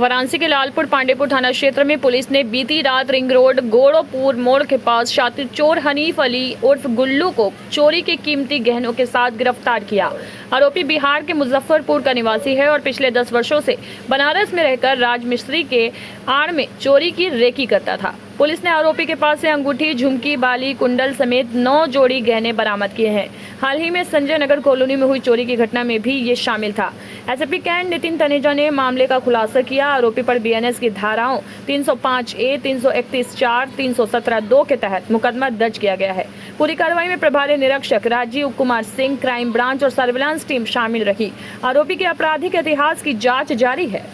वाराणसी के लालपुर पांडेपुर थाना क्षेत्र में पुलिस ने बीती रात रिंग रोड गोड़ोपुर मोड़ के पास शातिर चोर हनीफ अली उर्फ गुल्लू को चोरी के कीमती गहनों के साथ गिरफ्तार किया। आरोपी बिहार के मुजफ्फरपुर का निवासी है और पिछले 10 वर्षों से बनारस में रहकर राजमिस्त्री के आड़ में चोरी की रेकी करता था। पुलिस ने आरोपी के पास से अंगूठी, झुमकी, बाली, कुंडल समेत 9 जोड़ी गहने बरामद किए हैं। हाल ही में संजय नगर कॉलोनी में हुई चोरी की घटना में भी ये शामिल था। एसएसपी कैंट नितिन तनेजा ने मामले का खुलासा किया। आरोपी पर बीएनएस की धाराओं 305A, 331(4), 317(2) के तहत मुकदमा दर्ज किया गया है। पूरी कार्रवाई में प्रभारी निरीक्षक राजीव कुमार सिंह, क्राइम ब्रांच और सर्विलांस टीम शामिल रही। आरोपी के आपराधिक इतिहास की जाँच जारी है।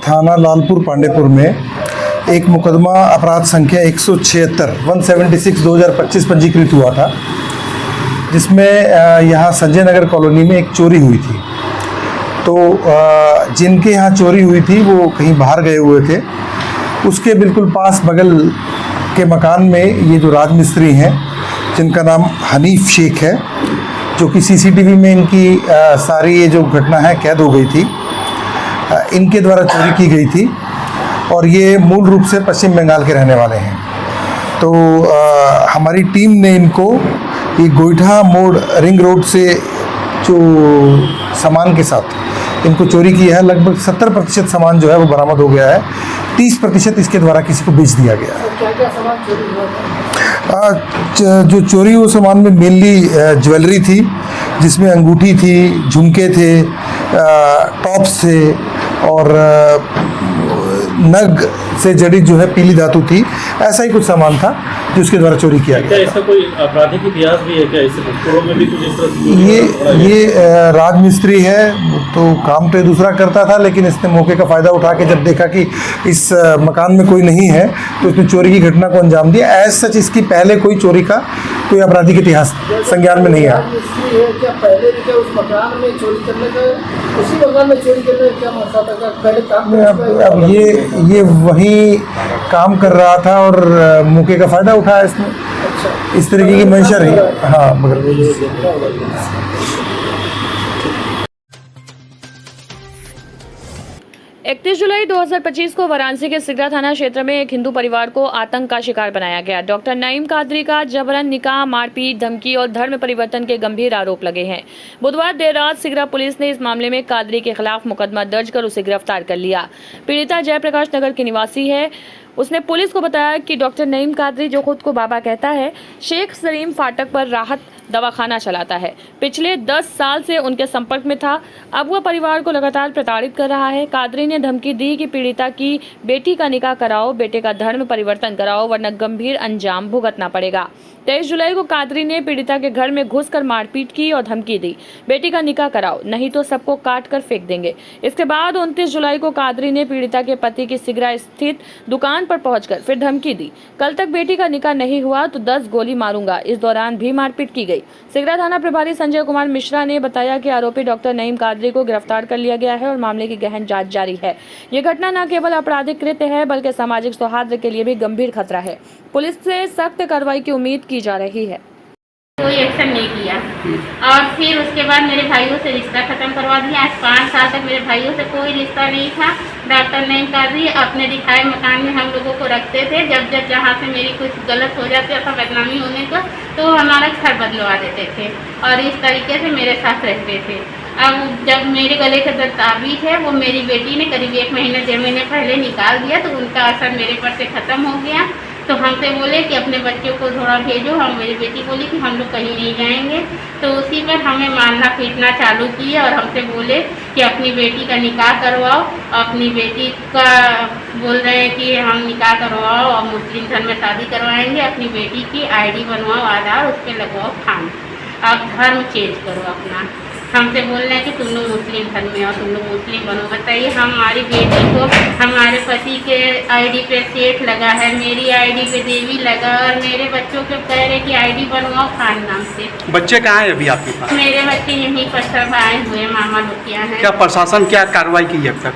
थाना लालपुर पांडेपुर में एक मुकदमा अपराध संख्या 176 2025 पंजीकृत हुआ था, जिसमें यहाँ संजय नगर कॉलोनी में एक चोरी हुई थी। तो जिनके यहाँ चोरी हुई थी वो कहीं बाहर गए हुए थे। उसके बिल्कुल पास बगल के मकान में ये जो राजमिस्त्री हैं, जिनका नाम हनीफ शेख है, जो कि सीसीटीवी में इनकी सारी ये जो घटना है कैद हो गई थी, इनके द्वारा चोरी की गई थी और ये मूल रूप से पश्चिम बंगाल के रहने वाले हैं। तो हमारी टीम ने इनको ये गोईठा मोड़ रिंग रोड से जो सामान के साथ इनको चोरी किया है, लगभग 70% सामान जो है वो बरामद हो गया है। 30% इसके द्वारा किसी को बेच दिया गया है। क्या सामान चोरी हुआ था? जो चोरी हुए सामान में मेनली ज्वेलरी थी, जिसमें अंगूठी थी, झुमके थे, टॉप्स थे और नग से जड़ी जो है पीली धातु थी। ऐसा ही कुछ सामान था जो उसके द्वारा चोरी किया गया। क्या ऐसा कोई आपराधिक इतिहास भी है क्या? इससे पूर्व में भी कुछ इस तरह ये राजमिस्त्री है, तो काम तो दूसरा करता था, लेकिन इसने मौके का फ़ायदा उठा के जब देखा कि इस मकान में कोई नहीं है तो इसने चोरी की घटना को अंजाम दिया। एज सच इसकी पहले कोई चोरी का कोई आपराधिक इतिहास संज्ञान में नहीं आया। क्या पहले भी क्या उस मकान में चोरी करने का, उसी मकान में चोरी करने का क्या मकसद था? पहले काम अब ये वही काम कर रहा था और मौके का फ़ायदा उठाया इसने। अच्छा, इस तरीके की मंशा रही। हाँ, मगर 31 जुलाई 2025 को वाराणसी के सिगरा थाना क्षेत्र में एक हिंदू परिवार को आतंक का शिकार बनाया गया। डॉक्टर नईम कादरी का जबरन निकाह, मारपीट, धमकी और धर्म परिवर्तन के गंभीर आरोप लगे हैं। बुधवार देर रात सिगरा पुलिस ने इस मामले में कादरी के खिलाफ मुकदमा दर्ज कर उसे गिरफ्तार कर लिया। पीड़िता जयप्रकाश नगर की निवासी है। उसने पुलिस को बताया कि डॉक्टर नईम कादरी, जो खुद को बाबा कहता है, शेख सलीम फाटक पर राहत दवाखाना चलाता है। पिछले 10 साल से उनके संपर्क में था। अब वह परिवार को लगातार प्रताड़ित कर रहा है। कादरी ने धमकी दी कि पीड़िता की बेटी का निकाह कराओ, बेटे का धर्म परिवर्तन कराओ, वरना गंभीर अंजाम भुगतना पड़ेगा। 23 जुलाई को कादरी ने पीड़िता के घर में घुसकर मारपीट की और धमकी दी, बेटी का निकाह कराओ, नहीं तो सबको काट कर फेंक देंगे। इसके बाद 29 जुलाई को कादरी ने पीड़िता के पति की सिगरा स्थित दुकान पर पहुंचकर फिर धमकी दी, कल तक बेटी का निकाह नहीं हुआ तो 10 गोली मारूंगा। इस दौरान भी मारपीट की गई। सिगरा थाना प्रभारी संजय कुमार मिश्रा ने बताया कि आरोपी डॉक्टर नईम कादरी को गिरफ्तार कर लिया गया है और मामले की गहन जांच जारी है। ये घटना न केवल आपराधिक कृत्य है बल्कि सामाजिक सौहार्द के लिए भी गंभीर खतरा है। पुलिस से सख्त कार्रवाई की उम्मीद की जा रही है। कोई एक्शन नहीं किया और फिर उसके बाद मेरे भाइयों से रिश्ता खत्म करवा दिया। आज 5 साल तक मेरे भाइयों से कोई रिश्ता नहीं था। डॉक्टर नईम कादरी अपने दिखाए मकान में हम लोगों को रखते थे। जब जहाँ से मेरी कुछ गलत हो जाती था, बदनामी होने का, तो हमारा घर बदलवा देते थे और इस तरीके से मेरे साथ रहते थे। अब जब मेरे गले का जो ताबीज़ है वो मेरी बेटी ने करीब 1 महीने 1.5 महीने पहले निकाल दिया, तो उनका असर मेरे पर से ख़त्म हो गया। तो हमसे बोले कि अपने बच्चों को थोड़ा भेजो। मेरी बेटी बोली कि हम लोग कहीं नहीं जाएंगे। तो उसी पर हमें मारना पीटना चालू किए और हमसे बोले कि अपनी बेटी का निकाह करवाओ। अपनी बेटी का बोल रहे हैं कि हम निकाह करवाओ और मुस्लिम धर्म में शादी करवाएंगे। अपनी बेटी की ID बनवाओ, आधार उस पर लगवाओ खान, आप धर्म चेंज करो अपना। हमसे बोल रहे हैं कि तुम लोग मुस्लिम धर्म में और तुम लोग मुस्लिम बनो। बताइए, हमारी बेटी को हमारे पति के ID पे सेठ लगा है, मेरी ID पे देवी लगा और मेरे बच्चों को कह रहे कि ID बनवाओ खान नाम से। बच्चे कहाँ हैं अभी आपके पास? मेरे बच्चे यहीं पर सब आए हुए मामा लोकिया हैं। क्या प्रशासन क्या कार्रवाई की है अब तक?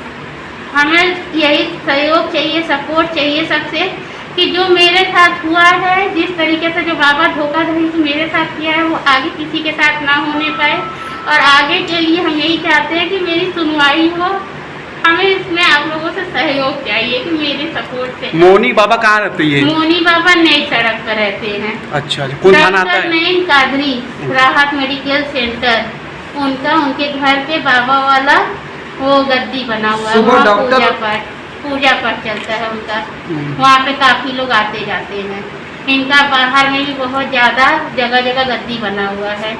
हमें यही सहयोग चाहिए, सपोर्ट चाहिए सबसे कि जो मेरे साथ हुआ है, जिस तरीके से जो बाबा धोखाधड़ी मेरे साथ किया है, वो आगे किसी के साथ ना होने पाए। और आगे के लिए हम यही चाहते हैं कि मेरी सुनवाई हो हमें इसमें आप लोगों से सहयोग चाहिए कि मेरे सपोर्ट से। मोनी बाबा कहाँ रहते हैं? मोनी बाबा नई सड़क पर रहते हैं। अच्छा, कौन थाना आता डॉक्टर है? नईम कादरी राहत मेडिकल सेंटर, उनका उनके घर के बाबा वाला वो गद्दी बना हुआ है, वहाँ पूजा पाठ चलता है उनका। वहाँ पे काफी लोग आते जाते हैं। इनका बाहर में भी बहुत ज्यादा जगह जगह गद्दी बना हुआ है।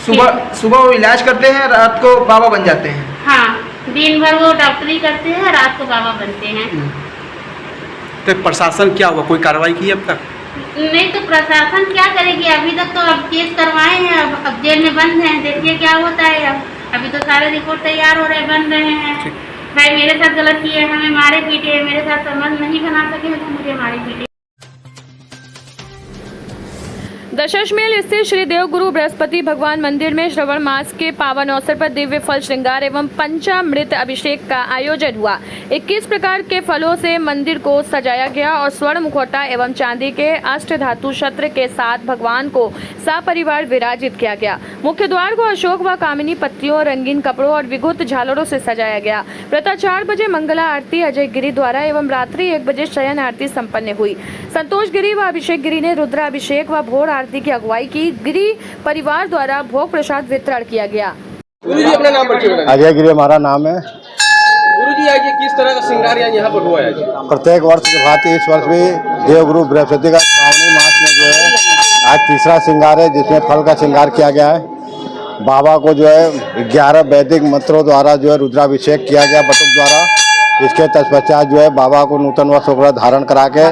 सुबह वो इलाज करते हैं, रात को बाबा बन जाते हैं। हाँ, दिन भर वो डॉक्टरी करते हैं, रात को बाबा बनते हैं। तो प्रशासन क्या हुआ, कोई कार्रवाई की अब तक? नहीं तो प्रशासन क्या करेगी? अभी तक तो अब केस करवाए हैं, अब जेल में बंद हैं, देखिए क्या होता है। अब अभी तो सारे रिपोर्ट तैयार हो रहे, बन रहे हैं। भाई मेरे साथ गलत किए, हमें मारे पीटे, मेरे साथ संबंध नहीं बना सके तो मुझे मारे पीटे। दशाश्वमेध स्थित श्री देवगुरु बृहस्पति भगवान मंदिर में श्रवण मास के पावन अवसर पर दिव्य फल श्रृंगार एवं पंचामृत अभिषेक का आयोजन हुआ। 21 प्रकार के फलों से मंदिर को सजाया गया और स्वर्ण मुखौटा एवं चांदी के अष्ट धातु छत्र के साथ भगवान को सपरिवार विराजित किया गया। मुख्य द्वार को अशोक व कामिनी पत्तियों, रंगीन कपड़ों और विद्युत झालरों से सजाया गया। प्रातः 4 बजे मंगला आरती अजय गिरी द्वारा एवं रात्रि 1 बजे शयन आरती संपन्न हुई। संतोष गिरी व अभिषेक गिरी ने रुद्राभिषेक व भोर आरती की अगुवाई की। गिरी परिवार द्वारा भोग प्रसाद वितरण किया गया। गुरुजी अपना नाम बताइए। अजय गिरी हमारा नाम है। गुरुजी आज ये किस तरह का श्रृंगार यहाँ पर हुआ है? प्रत्येक वर्ष के भांति इस वर्ष भी देवगुरु बृहस्पति का श्रावणी मास में जो है आज तीसरा श्रृंगार है, जिसमें फल का श्रृंगार किया गया है। बाबा को जो है 11 वैदिक मंत्रों द्वारा जो है रुद्राभिषेक किया गया बटुक द्वारा। इसके तत्पश्चात जो है बाबा को नूतन वस्त्र धारण करा के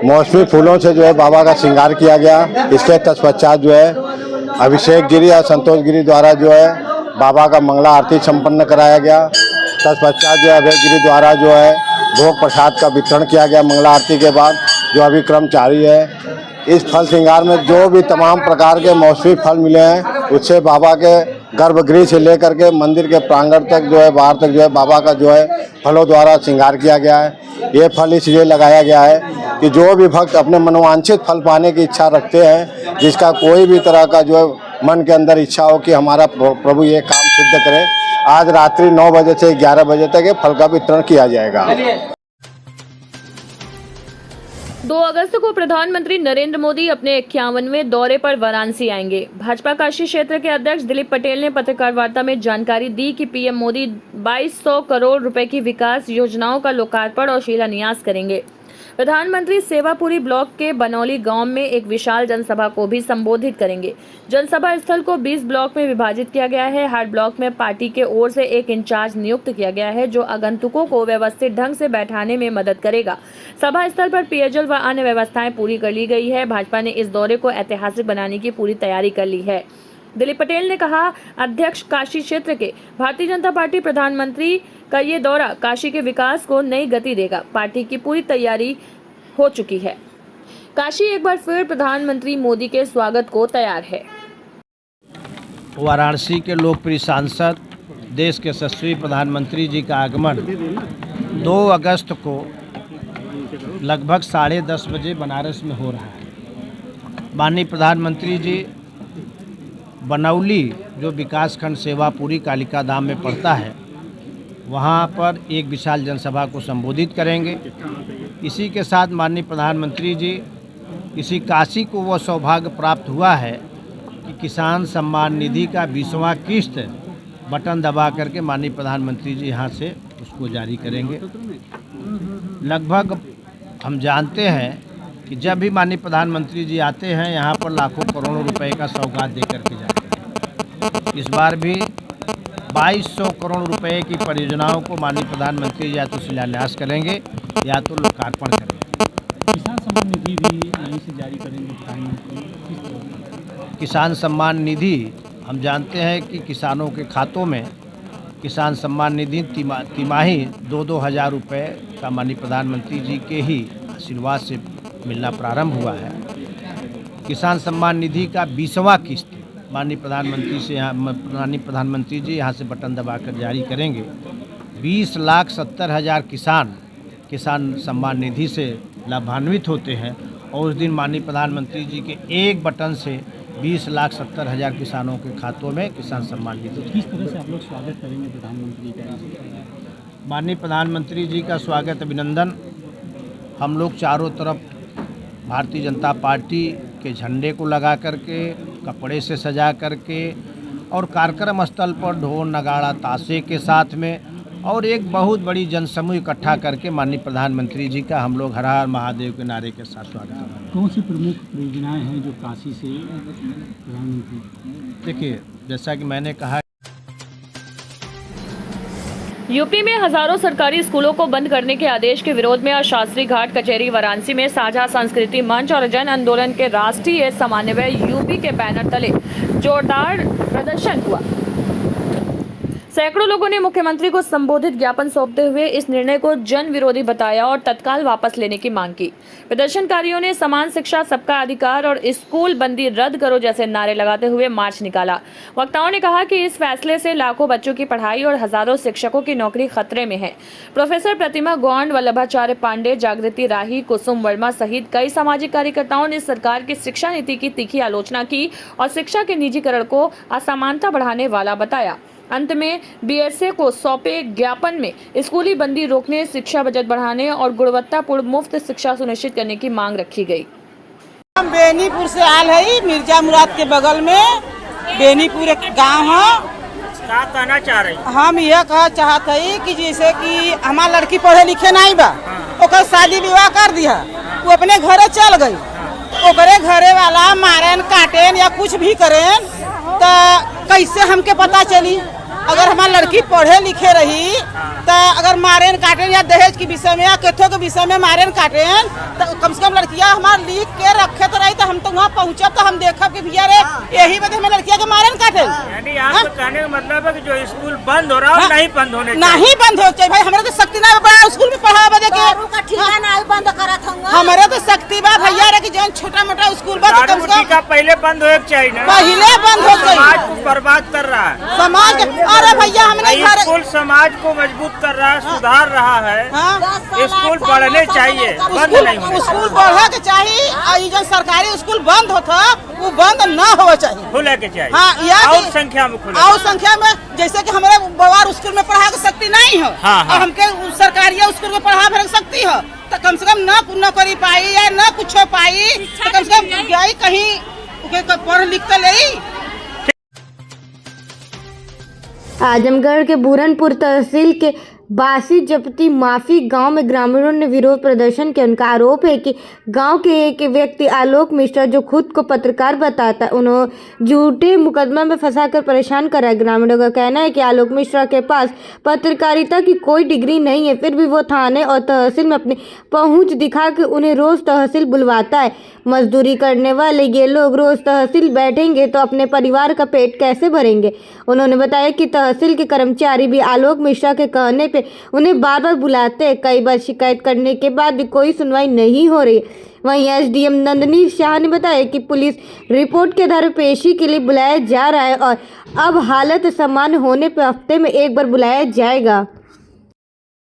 मौसमी फूलों से जो है बाबा का श्रृंगार किया गया। इसके तत्पश्चात जो है अभिषेक गिरी या संतोष गिरी द्वारा जो है बाबा का मंगला आरती संपन्न कराया गया। तत्पश्चात जो है अभय गिरी द्वारा जो है भोग प्रसाद का वितरण किया गया मंगला आरती के बाद, जो अभी क्रम जारी है। इस फल श्रृंगार में जो भी तमाम प्रकार के मौसमी फल मिले हैं, उससे बाबा के गर्भगृह से लेकर के मंदिर के प्रांगण तक जो है बाहर तक जो है बाबा का जो है फलों द्वारा श्रृंगार किया गया है। ये फल इसलिए लगाया गया है कि जो भी भक्त अपने मनोवांछित फल पाने की इच्छा रखते हैं, जिसका कोई भी तरह का जो है मन के अंदर इच्छा हो कि हमारा प्रभु ये काम सिद्ध करे, आज रात्रि 9 बजे से 11 बजे तक ये फल का वितरण किया जाएगा। 2 अगस्त को प्रधानमंत्री नरेंद्र मोदी अपने 51वें दौरे पर वाराणसी आएंगे। भाजपा काशी क्षेत्र के अध्यक्ष दिलीप पटेल ने पत्रकार वार्ता में जानकारी दी कि पीएम मोदी 2200 करोड़ रुपए की विकास योजनाओं का लोकार्पण और शिलान्यास करेंगे। प्रधानमंत्री सेवापुरी ब्लॉक के बनौली गांव में एक विशाल जनसभा को भी संबोधित करेंगे। जनसभा स्थल को 20 ब्लॉक में विभाजित किया गया है। हर ब्लॉक में पार्टी के ओर से एक इंचार्ज नियुक्त किया गया है, जो आगंतुकों को व्यवस्थित ढंग से बैठाने में मदद करेगा। सभा स्थल पर पेयजल व अन्य व्यवस्थाएं पूरी कर ली गई है। भाजपा ने इस दौरे को ऐतिहासिक बनाने की पूरी तैयारी कर ली है। दिलीप पटेल ने कहा, अध्यक्ष काशी क्षेत्र के भारतीय जनता पार्टी प्रधानमंत्री का ये दौरा काशी के विकास को नई गति देगा। पार्टी की पूरी तैयारी हो चुकी है। काशी एक बार फिर प्रधानमंत्री मोदी के स्वागत को तैयार है। वाराणसी के लोकप्रिय सांसद, देश के यशस्वी प्रधानमंत्री जी का आगमन 2 अगस्त को लगभग 10:30 बजे बनारस में हो रहा है। माननीय प्रधानमंत्री जी बनौली, जो विकासखंड सेवापुरी कालिका धाम में पड़ता है, वहाँ पर एक विशाल जनसभा को संबोधित करेंगे। इसी के साथ माननीय प्रधानमंत्री जी, इसी काशी को वह सौभाग्य प्राप्त हुआ है कि किसान सम्मान निधि का 20वां किस्त बटन दबा करके माननीय प्रधानमंत्री जी यहाँ से उसको जारी करेंगे। लगभग हम जानते हैं कि जब भी माननीय प्रधानमंत्री जी आते हैं, यहाँ पर लाखों करोड़ों रुपए का सौगात दे करके जाते हैं। इस बार भी 2200 करोड़ रुपए की परियोजनाओं को माननीय प्रधानमंत्री जी या तो शिलान्यास करेंगे या तो लोकार्पण करेंगे। किसान सम्मान निधि भी यहीं से जारी करेंगे प्रधानमंत्री। किसान सम्मान निधि, हम जानते हैं कि किसानों के खातों में किसान सम्मान निधि तिमाही 2-2 हज़ार रुपये का माननीय प्रधानमंत्री जी के ही आशीर्वाद से मिलना प्रारंभ हुआ है। किसान सम्मान निधि का 20वां किस्त माननीय प्रधानमंत्री जी यहाँ से बटन दबाकर जारी करेंगे। 20,70,000 किसान सम्मान निधि से लाभान्वित होते हैं और उस दिन माननीय प्रधानमंत्री जी के एक बटन से 20,70,000 किसानों के खातों में किसान सम्मान निधि। किस तरह से आप लोग स्वागत करेंगे प्रधानमंत्री का? माननीय प्रधानमंत्री जी का स्वागत अभिनंदन। हम लोग चारों तरफ भारतीय जनता पार्टी के झंडे को लगा करके, कपड़े से सजा करके और कार्यक्रम स्थल पर ढोल नगाड़ा ताशे के साथ में और एक बहुत बड़ी जनसमूह इकट्ठा करके माननीय प्रधानमंत्री जी का हम लोग हर हर महादेव के नारे के साथ स्वागत कर रहे हैं। कौन सी प्रमुख परियोजनाएं हैं जो काशी से प्रधानमंत्री? देखिए, जैसा कि मैंने कहा, यूपी में हजारों सरकारी स्कूलों को बंद करने के आदेश के विरोध में आज शास्त्री घाट कचहरी वाराणसी में साझा संस्कृति मंच और जन आंदोलन के राष्ट्रीय समन्वय यूपी के बैनर तले जोरदार प्रदर्शन हुआ। सैकड़ों लोगों ने मुख्यमंत्री को संबोधित ज्ञापन सौंपते हुए इस निर्णय को जन विरोधी बताया और तत्काल वापस लेने की मांग की। प्रदर्शनकारियों ने समान शिक्षा, सबका अधिकार और स्कूल बंदी रद्द करो जैसे नारे लगाते हुए मार्च निकाला। वक्ताओं ने कहा कि इस फैसले से लाखों बच्चों की पढ़ाई और हजारों शिक्षकों की नौकरी खतरे में है। प्रोफेसर प्रतिमा गौंड, वल्लभाचार्य पांडे, जागृति राही, कुसुम वर्मा सहित कई सामाजिक कार्यकर्ताओं ने सरकार की शिक्षा नीति की तीखी आलोचना की और शिक्षा के निजीकरण को असमानता बढ़ाने वाला बताया। अंत में बीएसए को सौंपे ज्ञापन में स्कूली बंदी रोकने, शिक्षा बजट बढ़ाने और गुणवत्तापूर्ण मुफ्त शिक्षा सुनिश्चित करने की मांग रखी गई। हम बेनीपुर से आल है, मिर्जा मुराद के बगल में बेनीपुर एक गांव है। क्या कहना चाह रही? हम यह कह चाहते है कि जैसे कि हमार लड़की पढ़े लिखे नहीं बा, ओकर शादी विवाह कर दिया, वो अपने घरे चल गई, ओकरे घरे वाला मारेन काटेन या कुछ भी करेन तो कैसे हमके पता चली? अगर हमारी लड़की पढ़े लिखे रही तो अगर मारेन काटेन या दहेज के विषय में या केथों के विषय में मारेन काटेन तो कम से कम लड़कियां हमारे लिख के रखे तो रही तो हम तो वहाँ पहुँचब तो हम देखब कि भैया रे यही वजह में लड़कियां के मारेन काटेन। यानी आपका कहने का मतलब है कि जो स्कूल बंद हो रहा है नहीं बंद होने नहीं बंद हो चाहिए भाई। हमारे तो शक्ति ना बड़ा स्कूल में पढ़ा बजे के हमारे तो शक्ति बा भैया रे कि जो छोटा मोटा स्कूल बा तो कम से कम पहले बंद हो चाहिए ना, पहले बंद हो गई। समाज को बर्बाद कर रहा है समाज। अरे भैया हमने स्कूल समाज को मजबूत कर रहा है, सुधार रहा है। स्कूल बढ़ने चाहिए, बंद नहीं होने। स्कूल बढ़े के चाहिए और ये जो सरकारी स्कूल बंद होता वो बंद न होना चाहिए, खुले के चाहिए। हाँ, या और संख्या में खुले, और संख्या में जैसे कि हमारे बवार स्कूल में पढ़ा के सकती नहीं है और हमके सरकारी स्कूल में पढ़ा भर सकती है तो कम से कम न करी पाई या न कुछ पाई तो कम से कम गई कहीं पढ़ लिख तो ले। आजमगढ़ के बुरनपुर तहसील के बासी जपती माफी गांव में ग्रामीणों ने विरोध प्रदर्शन किया। उनका आरोप है कि गांव के एक व्यक्ति आलोक मिश्रा जो खुद को पत्रकार बताता है, उन्होंने झूठे मुकदमा में फंसाकर परेशान करा है। ग्रामीणों का कहना है कि आलोक मिश्रा के पास पत्रकारिता की कोई डिग्री नहीं है, फिर भी वो थाने और तहसील में अपनी पहुंच दिखा के उन्हें रोज तहसील बुलवाता है। मजदूरी करने वाले ये लोग रोज तहसील बैठेंगे तो अपने परिवार का पेट कैसे भरेंगे। उन्होंने बताया कि तहसील के कर्मचारी भी आलोक मिश्रा के कहने पे उन्हें बार बार बुलाते हैं। कई बार शिकायत करने के बाद भी कोई सुनवाई नहीं हो रही। वहीं एसडीएम नंदनी शाह ने बताया कि पुलिस रिपोर्ट के आधार पर पेशी के लिए बुलाया जा रहा है और अब हालत सामान्य होने पर हफ्ते में एक बार बुलाया जाएगा।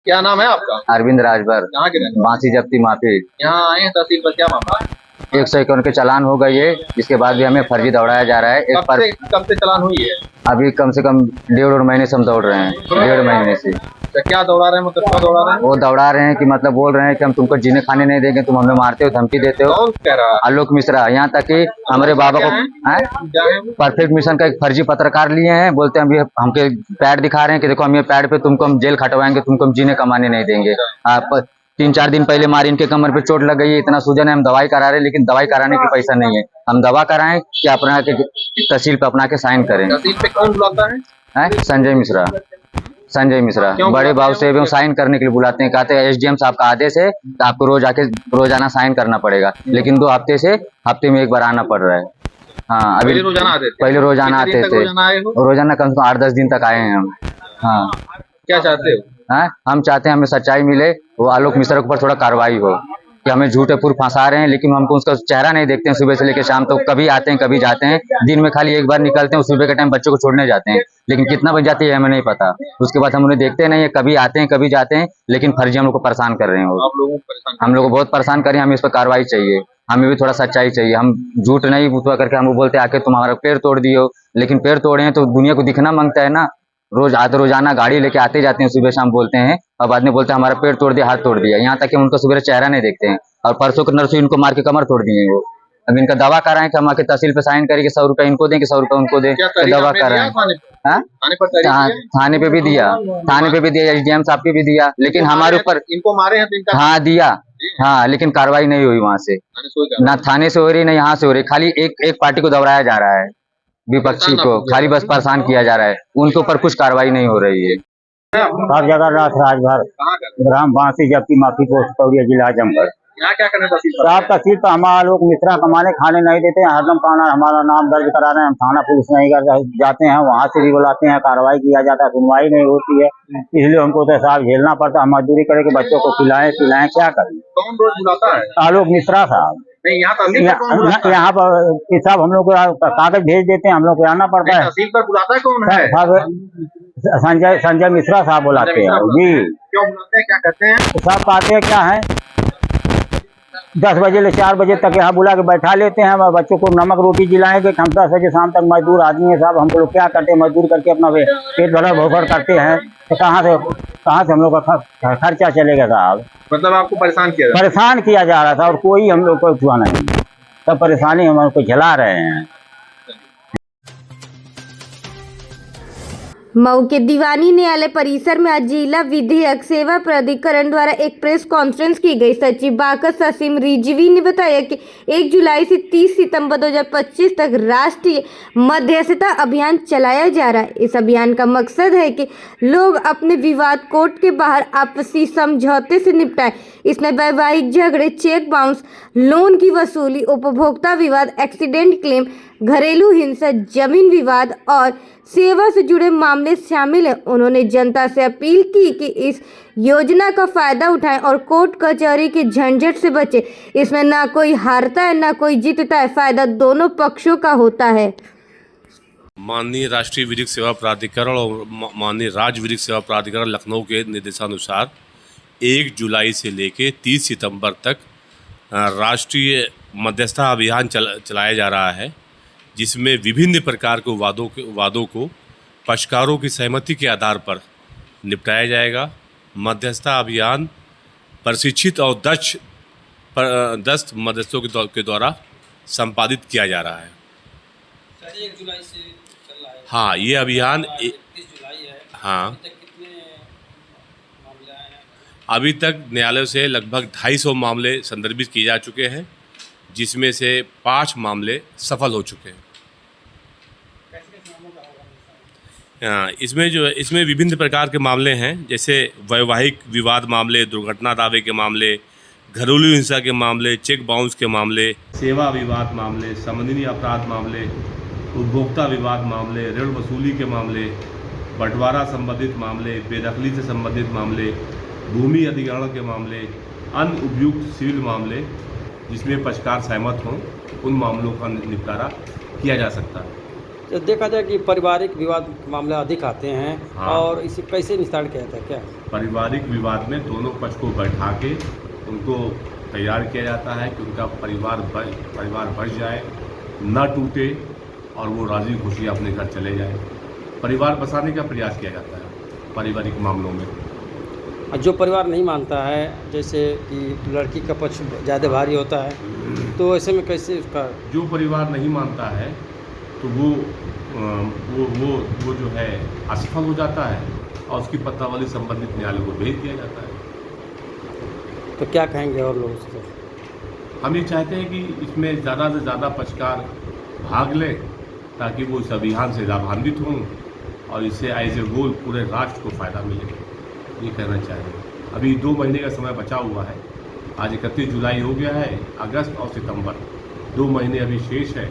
क्या नाम है आपका? अरविंद राजभर। कहाँ के रहने? बांसी जप्ती माफी। यहाँ आए हैं तहसील पर, क्या मामला? 151 के चालान हो गई है, जिसके बाद भी हमें फर्जी दौड़ाया जा रहा है। कब से चालान हुई है? अभी कम से कम 1.5 महीने से हम दौड़ रहे हैं। 1.5 महीने से। क्या दौड़ा रहे हैं, मतलब क्या दौड़ा रहे हैं? वो दौड़ा रहे हैं कि मतलब बोल रहे हैं कि हम तुमको जीने खाने नहीं देंगे, तुम हमें मारते हो, धमकी देते हो। कौन कह रहा है? आलोक मिश्रा। यहाँ तक कि हमारे बाबा को परफेक्ट मिशन का एक फर्जी पत्रकार लिए हैं, बोलते हैं अभी हमके पैड दिखा रहे हैं कि देखो हम ये पैड पे तुमको हम जेल खटवाएंगे, तुमको हम जीने कमाने नहीं देंगे। 3-4 दिन पहले मारी इनके कमर पे चोट लग गई है, इतना सूजन है, हम दवाई करा रहे हैं, लेकिन दवाई कराने के पैसा नहीं है। हम दवा कराएं कि अपना के तहसील पे अपना के साइन करें। तहसील पे कौन बुलाता है? संजय मिश्रा। संजय मिश्रा बड़े भाव से साइन करने के लिए बुलाते हैं। कहते हैं एसडीएम साहब का आदेश है तो आपको रोजाना साइन करना पड़ेगा, लेकिन 2 हफ्ते से हफ्ते में एक बार आना पड़ रहा है। हाँ, अभी पहले रोजाना आते थे, रोजाना कम से कम 8-10 दिन तक आए हैं हम। हाँ, क्या चाहते हो? हाँ, हम चाहते हैं हमें सच्चाई मिले, वो आलोक मिश्रा के ऊपर थोड़ा कार्रवाई हो कि हमें झूठे पूर्व फंसा रहे हैं, लेकिन हमको उसका चेहरा नहीं देखते हैं। सुबह से लेकर शाम तो कभी आते हैं कभी जाते हैं, दिन में खाली एक बार निकलते हैं, सुबह के टाइम बच्चों को छोड़ने जाते हैं, लेकिन कितना बज जाती है हमें नहीं पता। उसके बाद हम उन्हें देखते नहीं है, कभी आते हैं कभी जाते हैं, लेकिन फर्जी हम लोग को परेशान कर रहे हैं। हम लोग को बहुत परेशान कर रहे हैं। हमें इस पर कार्रवाई चाहिए, हमें भी थोड़ा सच्चाई चाहिए। हम झूठ नहीं बुतवा करके हम बोलते आके तुम हमारा पैर तोड़ दियो, लेकिन पैर तोड़े हैं तो दुनिया को दिखना मांगता है ना। रोज रोजाना गाड़ी लेके आते जाते हैं, सुबह शाम बोलते हैं और बाद में बोलते हैं हमारा पेड़ तोड़ दिया, हाथ तोड़ दिया। यहाँ तक कि हम उनका सुबह चेहरा नहीं देखते हैं। और परसों को नर्सों इनको मार के कमर तोड़ दिए हैं वो। अब इनका दावा कर रहे हैं कि हम आके तहसील पे साइन करेंगे, 100 रुपए इनको दें कि 100 रुपए उनको दें, तो दावा कर रहे हैं। थाने पे भी दिया, थाने पे भी दिया, SDM साहब पे भी दिया, लेकिन हमारे ऊपर इनको मारे हैं तो इनका हाँ दिया, हाँ, लेकिन कार्रवाई नहीं हुई वहाँ से, ना थाने से हो रही, ना यहाँ से हो रही। खाली एक पार्टी को दौड़ाया जा रहा है, विपक्षी को खाली बस परेशान किया जा रहा है, उनके ऊपर कुछ कार्रवाई नहीं हो रही है। हर जगह राजभर ग्राम बांसी जबकि माफी पोस्ट पौड़िया जिला आजमगढ़। यहाँ क्या करना साहब तहसील पर हमारा लोग मिश्रा कमाने खाने नहीं देते हैं, हरदम पाना हमारा नाम दर्ज करा रहे हैं, हम थाना पुलिस नहीं कर जाते हैं, वहाँ से भी बुलाते हैं, कार्रवाई किया जाता है, सुनवाई नहीं होती है, इसलिए हमको तो साहब झेलना पड़ता है। हम मजदूरी करके बच्चों को खिलाएं पिलाएं, क्या करें। कौन रोज बुलाता है? आलोक मिश्रा साहब। नहीं, यहाँ पर साहब हम लोग को कागज भेज देते हैं, हम लोग को आना पड़ता है। तहसील पर बुलाता है कौन है? संजय मिश्रा साहब बुलाते हैं जी। क्यों बुलाते हैं, क्या कहते हैं? साहब कहते हैं क्या है, 10 बजे से 4 बजे तक यहाँ बुला के बैठा लेते हैं, बच्चों को नमक रोटी जिलाएंगे। हम 10 बजे शाम तक मजदूर आदमी है साहब, हम लोग क्या करते हैं, मजदूर करके अपना पेट भरा भोकर करते हैं, तो कहाँ से हम लोग का खर्चा चलेगा साहब। मतलब आपको परेशान किया जा रहा था और कोई हम लोग को छुआ नहीं, सब परेशानी हम लोग को झेला रहे हैं। मऊ के दीवानी न्यायालय परिसर में आज जिला विधिक सेवा प्राधिकरण द्वारा एक प्रेस कॉन्फ्रेंस की गई। सचिव बाकस असीम रिजवी ने बताया कि 1 जुलाई से 30 सितंबर 2025 तक राष्ट्रीय मध्यस्थता अभियान चलाया जा रहा है। इस अभियान का मकसद है कि लोग अपने विवाद कोर्ट के बाहर आपसी समझौते से निपटाएं। इसमें वैवाहिक झगड़े, चेक बाउंस, लोन की वसूली, उपभोक्ता विवाद, एक्सीडेंट क्लेम, घरेलू हिंसा, जमीन विवाद और सेवा से जुड़े मामले शामिल हैं। उन्होंने जनता से अपील की कि इस योजना का फायदा उठाएं और कोर्ट कचहरी के झंझट से बचें। इसमें ना कोई हारता है ना कोई जीतता है, फायदा दोनों पक्षों का होता है। माननीय राष्ट्रीय विधिक सेवा प्राधिकरण और माननीय राज्य विधिक सेवा प्राधिकरण लखनऊ के निर्देशानुसार 1 जुलाई से लेकर 30 सितंबर तक राष्ट्रीय मध्यस्थता अभियान चलाया जा रहा है, जिसमें विभिन्न प्रकार के वादों को पक्षकारों की सहमति के आधार पर निपटाया जाएगा। मध्यस्थता अभियान प्रशिक्षित और दक्ष मध्यस्थों के द्वारा संपादित किया जा रहा है। 1 जुलाई से चल रहा है। हाँ, ये अभियान 30 जुलाई है। हाँ, अभी तक कितने मामले आए हैं? अभी तक न्यायालय से लगभग 250 मामले संदर्भित किए जा चुके हैं, जिसमें से 5 मामले सफल हो चुके हैं। इसमें विभिन्न प्रकार के मामले हैं, जैसे वैवाहिक विवाद मामले, दुर्घटना दावे के मामले, घरेलू हिंसा के मामले, चेक बाउंस के मामले, सेवा विवाद मामले, संबंधी अपराध मामले, उपभोक्ता विवाद मामले, ऋण वसूली के मामले, बंटवारा संबंधित मामले, बेदखली से संबंधित मामले, भूमि अधिग्रहण के मामले, अन्य उपयुक्त सिविल मामले जिसमें पक्षकार सहमत हों, उन मामलों का निपटारा किया जा सकता है। तो देखा जाए कि पारिवारिक विवाद मामले अधिक आते हैं। हाँ। और इसे कैसे निस्तारण किया जाता है? क्या पारिवारिक विवाद में दोनों पक्ष को बैठा के उनको तैयार किया जाता है कि उनका परिवार बच जाए, न टूटे और वो राजी खुशी अपने घर चले जाए। परिवार बसाने का प्रयास किया जाता है पारिवारिक मामलों में। जो परिवार नहीं मानता है, जैसे कि लड़की का पक्ष ज़्यादा भारी होता है, तो ऐसे में कैसे उसका? जो परिवार नहीं मानता है तो वो जो है असफल हो जाता है और उसकी पत्रावली संबंधित न्यायालय को भेज दिया जाता है। तो क्या कहेंगे और लोगों से? हम ये चाहते हैं कि इसमें ज़्यादा से ज़्यादा पक्षकार भाग लें, ताकि वो इस अभियान से लाभान्वित हों और इससे एज ए होल पूरे राष्ट्र को फ़ायदा मिले, ये कहना चाहिए। अभी 2 महीने का समय बचा हुआ है। आज 31 जुलाई हो गया है। अगस्त और सितंबर 2 महीने अभी शेष है,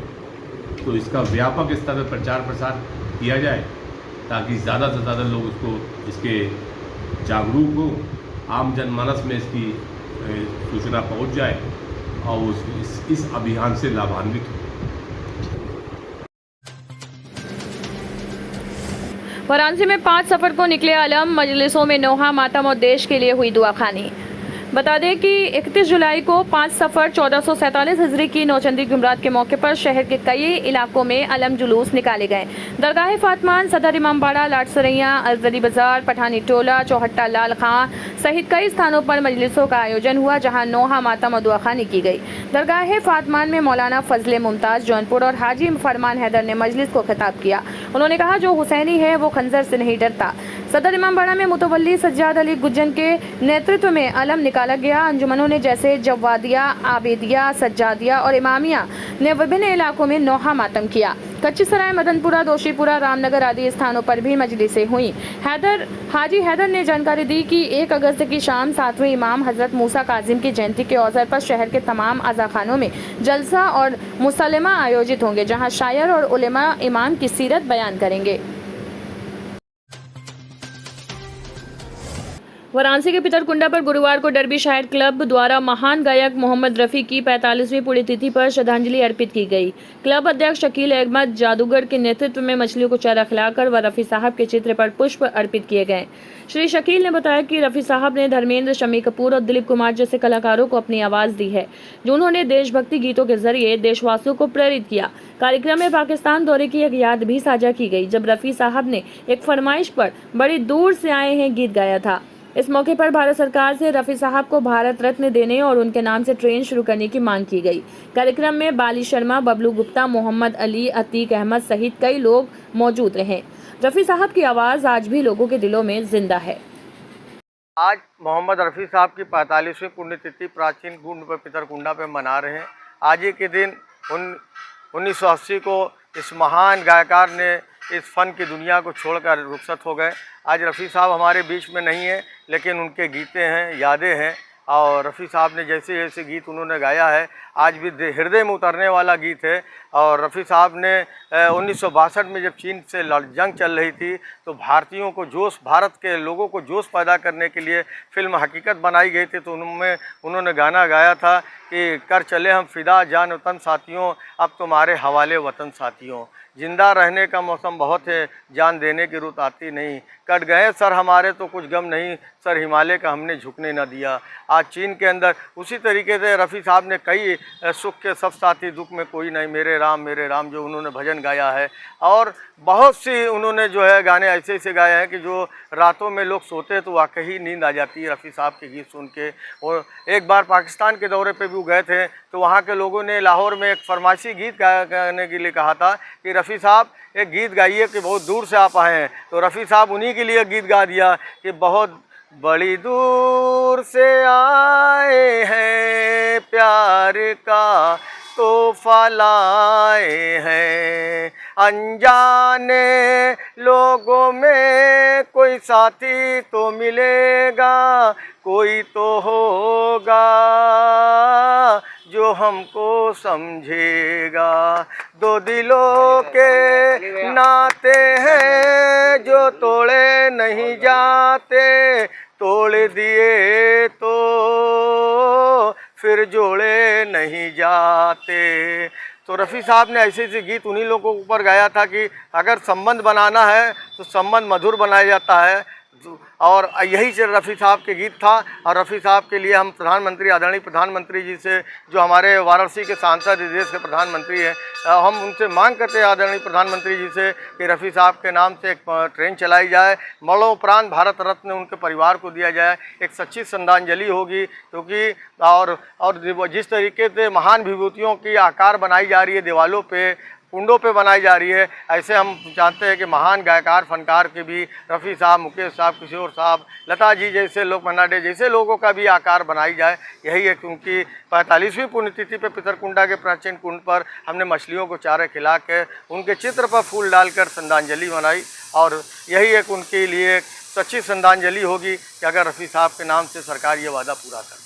तो इसका व्यापक स्तर पर प्रचार प्रसार किया जाए, ताकि ज़्यादा से ज़्यादा लोग इसके जागरूक हो, आम जनमानस में इसकी सूचना पहुंच जाए और वो इस अभियान से लाभान्वित हो। वाराणसी में 5 सफर को निकले आलम, मजलिसों में नोहा मातम और देश के लिए हुई दुआखानी। बता दें कि 31 जुलाई को 5 सफर 1447 हिजरी की नौचंदी जुमरात के मौके पर शहर के कई इलाकों में अलम जुलूस निकाले गए। दरगाह फातमान, सदर इमामबाड़ा, लाटसरैया, अजदरी बाजार, पठानी टोला, चौहट्टा लाल खां सहित कई स्थानों पर मजलिसों का आयोजन हुआ, जहां नोहा मातम और दुआखानी की गई। दरगाह फातमान में मौलाना फजले मुमताज जौनपुर और हाजी फरमान हैदर ने मजलिस को खिताब किया। उन्होंने कहा, जो हुसैनी है वो खंजर से नहीं डरता। सदर इमामबाड़ा में मुतवल्ली सज्जाद अली गुज्जन के नेतृत्व में अलम निकाला गया। अंजुमनों ने जैसे जवादिया, आबेदिया, सज्जादिया और इमामिया ने विभिन्न इलाकों में नौहा मातम किया। कच्ची सराय, मदनपुरा, दोशीपुरा, रामनगर आदि स्थानों पर भी मजलिसें हुई। हाजी हैदर ने जानकारी दी कि 1 अगस्त की शाम 7वें इमाम हजरत मूसा काजिम की जयंती के अवसर पर शहर के तमाम अज़ाखानों में जलसा और मुसल्लमा आयोजित होंगे, जहां शायर और उलेमा इमाम की सीरत बयान करेंगे। वाराणसी के पितरकुंडा पर गुरुवार को डर्बी शायर क्लब द्वारा महान गायक मोहम्मद रफ़ी की 45वीं पुण्यतिथि पर श्रद्धांजलि अर्पित की गई। क्लब अध्यक्ष शकील अहमद जादूगर के नेतृत्व में मछलियों को चारा खिलाकर व रफ़ी साहब के चित्र पर पुष्प अर्पित किए गए। श्री शकील ने बताया कि रफ़ी साहब ने धर्मेंद्र, शम्मी कपूर और दिलीप कुमार जैसे कलाकारों को अपनी आवाज़ दी है, जो उन्होंने देशभक्ति गीतों के जरिए देशवासियों को प्रेरित किया। कार्यक्रम में पाकिस्तान दौरे की एक याद भी साझा की गई, जब रफ़ी साहब ने एक फरमाइश पर बड़ी दूर से आए हैं गीत गाया था। इस मौके पर भारत सरकार से रफ़ी साहब को भारत रत्न देने और उनके नाम से ट्रेन शुरू करने की मांग की गई। कार्यक्रम में बाली शर्मा, बबलू गुप्ता, मोहम्मद अली, अतीक अहमद सहित कई लोग मौजूद रहे। रफ़ी साहब की आवाज़ आज भी लोगों के दिलों में जिंदा है। आज मोहम्मद रफ़ी साहब की 45वीं पुण्यतिथि प्राचीन गुंड पर पितरकुंडा पे मना रहे हैं। आज ही के दिन 1980 को इस महान गायकार ने इस फ़न की दुनिया को छोड़कर रुखसत हो गए। आज रफ़ी साहब हमारे बीच में नहीं है, लेकिन उनके गीतें हैं, यादें हैं। और रफ़ी साहब ने जैसे जैसे गीत उन्होंने गाया है, आज भी हृदय में उतरने वाला गीत है। और रफ़ी साहब ने 1962 में जब चीन से जंग चल रही थी, तो भारतीयों को जोश, भारत के लोगों को जोश पैदा करने के लिए फ़िल्म हकीकत बनाई गई थी। तो उनमें उन्होंने गाना गाया था कि कर चले हम फ़िदा जान वतन साथियों, अब तुम्हारे हवाले वतन साथियों। जिंदा रहने का मौसम बहुत है, जान देने की रुत आती नहीं। कट गए सर हमारे तो कुछ गम नहीं, सर हिमालय का हमने झुकने न दिया। आज चीन के अंदर उसी तरीके से रफ़ी साहब ने कई सुख के सब साथी दुख में कोई नहीं, मेरे राम जो उन्होंने भजन गाया है। और बहुत सी उन्होंने जो है गाने ऐसे ऐसे गाए हैं कि जो रातों में लोग सोते हैं तो वाकई नींद आ जाती है रफ़ी साहब के गीत सुन के। और एक बार पाकिस्तान के दौरे पे भी गए थे, तो वहाँ के लोगों ने लाहौर में एक फरमाइशी गीत गाने के लिए कहा था कि रफ़ी साहब एक गीत गाइए कि बहुत दूर से आप आए हैं। तो रफ़ी साहब उन्हीं के लिए गीत गा दिया कि बहुत बड़ी दूर से आए हैं, प्यार का तोहफा लाए हैं। अनजाने लोगों में कोई साथी तो मिलेगा, कोई तो होगा जो हमको समझेगा। दो दिलों के नाते हैं जो तोड़े नहीं जाते, तोड़ दिए तो फिर जोड़े नहीं जाते। तो रफ़ी साहब ने ऐसे ऐसे गीत उन्हीं लोगों के ऊपर गाया था कि अगर संबंध बनाना है तो संबंध मधुर बनाया जाता है। और यही से रफ़ी साहब के गीत था। और रफ़ी साहब के लिए हम प्रधानमंत्री, आदरणीय प्रधानमंत्री जी से, जो हमारे वाराणसी के सांसद इस देश के प्रधानमंत्री हैं, हम उनसे मांग करते हैं आदरणीय प्रधानमंत्री जी से कि रफ़ी साहब के नाम से एक ट्रेन चलाई जाए, मरणोपरांत भारत रत्न उनके परिवार को दिया जाए। एक सच्ची श्रद्धांजलि होगी, क्योंकि और जिस तरीके से महान विभूतियों की आकार बनाई जा रही है, दीवालों पे, कुंडों पे बनाई जा रही है, ऐसे हम जानते हैं कि महान गायकार फनकार के भी रफ़ी साहब, मुकेश साहब, किशोर साहब, लता जी जैसे लोग, मन्ना डे जैसे लोगों का भी आकार बनाई जाए। यही एक उनकी 45वीं पुण्यतिथि पे पितरकुंडा के प्राचीन कुंड पर हमने मछलियों को चारे खिला के उनके चित्र पर फूल डालकर श्रद्धांजलि मनाई। और यही एक उनके लिए सच्ची श्रद्धांजलि होगी कि अगर रफ़ी साहब के नाम से सरकार ये वादा पूरा करे।